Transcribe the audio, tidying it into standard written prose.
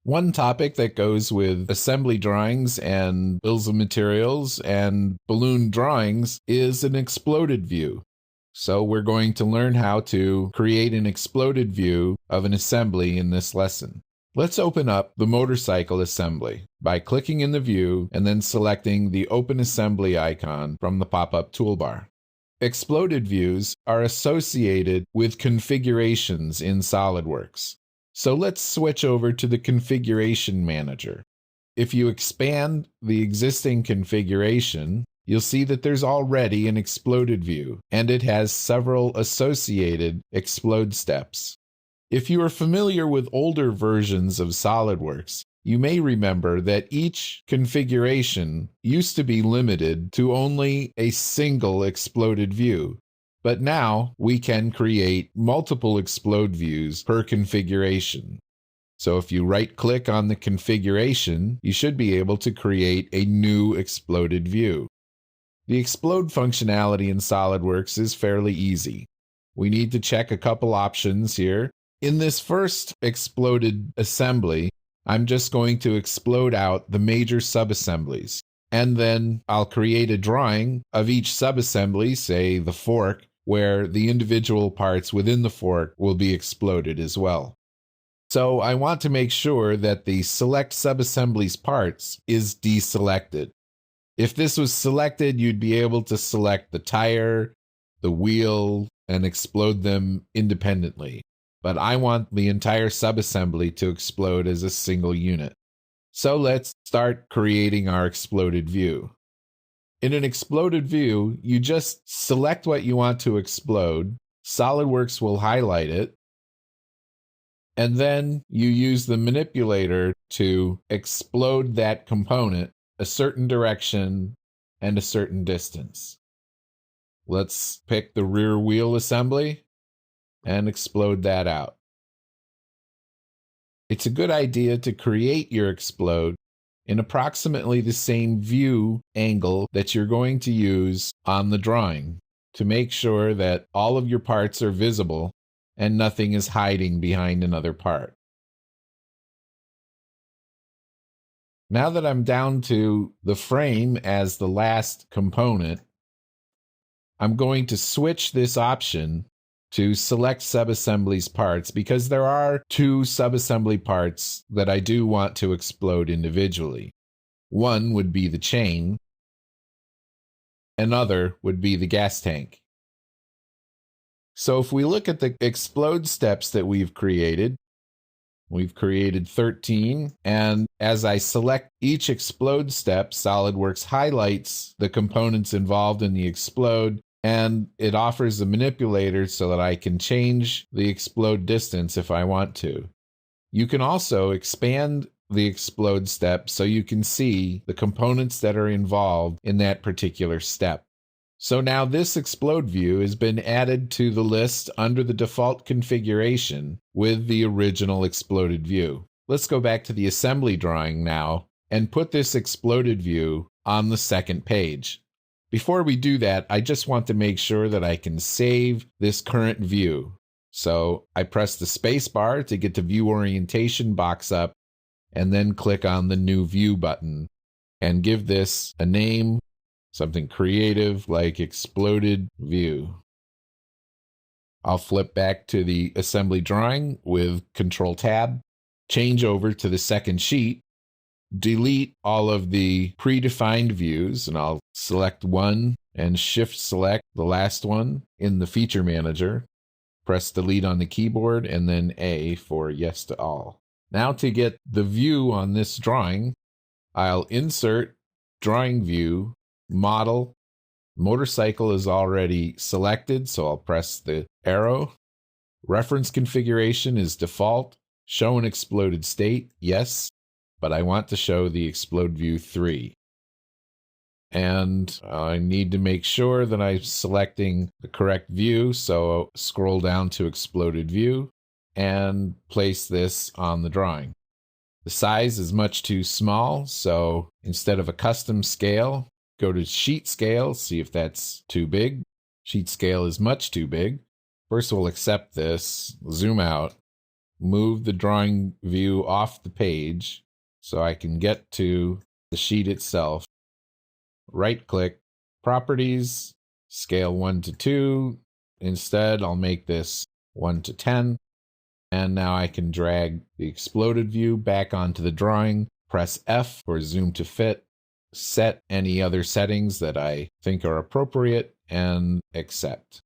One topic that goes with assembly drawings and bills of materials and balloon drawings is an exploded view. So we're going to learn how to create an exploded view of an assembly in this lesson. Let's open up the motorcycle assembly by clicking in the view and then selecting the Open Assembly icon from the pop-up toolbar. Exploded views are associated with configurations in SOLIDWORKS. So let's switch over to the Configuration Manager. If you expand the existing configuration, you'll see that there's already an exploded view, and it has several associated explode steps. If you are familiar with older versions of SOLIDWORKS, you may remember that each configuration used to be limited to only a single exploded view. But now we can create multiple explode views per configuration. So if you right-click on the configuration, you should be able to create a new exploded view. The explode functionality in SOLIDWORKS is fairly easy. We need to check a couple options here. In this first exploded assembly, I'm just going to explode out the major subassemblies. And then I'll create a drawing of each subassembly, say the fork, where the individual parts within the fork will be exploded as well. So I want to make sure that the Select Subassemblies Parts is deselected. If this was selected, you'd be able to select the tire, the wheel, and explode them independently. But I want the entire subassembly to explode as a single unit. So let's start creating our exploded view. In an exploded view, you just select what you want to explode. SOLIDWORKS will highlight it. And then you use the manipulator to explode that component a certain direction and a certain distance. Let's pick the rear wheel assembly and explode that out. It's a good idea to create your explode in approximately the same view angle that you're going to use on the drawing to make sure that all of your parts are visible and nothing is hiding behind another part. Now that I'm down to the frame as the last component, I'm going to switch this option to Select Subassemblies Parts because there are two subassembly parts that I do want to explode individually. One would be the chain, another would be the gas tank. So if we look at the explode steps that we've created 13, and as I select each explode step, SOLIDWORKS highlights the components involved in the explode, and it offers a manipulator so that I can change the explode distance if I want to. You can also expand the explode step so you can see the components that are involved in that particular step. So now this explode view has been added to the list under the default configuration with the original exploded view. Let's go back to the assembly drawing now and put this exploded view on the second page. Before we do that, I just want to make sure that I can save this current view. So I press the space bar to get the view orientation box up and then click on the new view button and give this a name, something creative like exploded view. I'll flip back to the assembly drawing with Control Tab, change over to the second sheet, delete all of the predefined views, and I'll select one and Shift select the last one in the Feature Manager. Press Delete on the keyboard and then A for yes to all. Now to get the view on this drawing, I'll insert Drawing View, Model. Motorcycle is already selected, so I'll press the arrow. Reference configuration is default. Show an exploded state, yes, but I want to show the Explode View 3. And I need to make sure that I'm selecting the correct view, so I'll scroll down to Exploded View and place this on the drawing. The size is much too small, so instead of a custom scale, go to Sheet Scale, see if that's too big. Sheet Scale is much too big. First we'll accept this, zoom out, move the drawing view off the page so I can get to the sheet itself. Right-click, Properties, Scale 1 to 2. Instead, I'll make this 1 to 10. And now I can drag the exploded view back onto the drawing, press F for Zoom to Fit, set any other settings that I think are appropriate, and accept.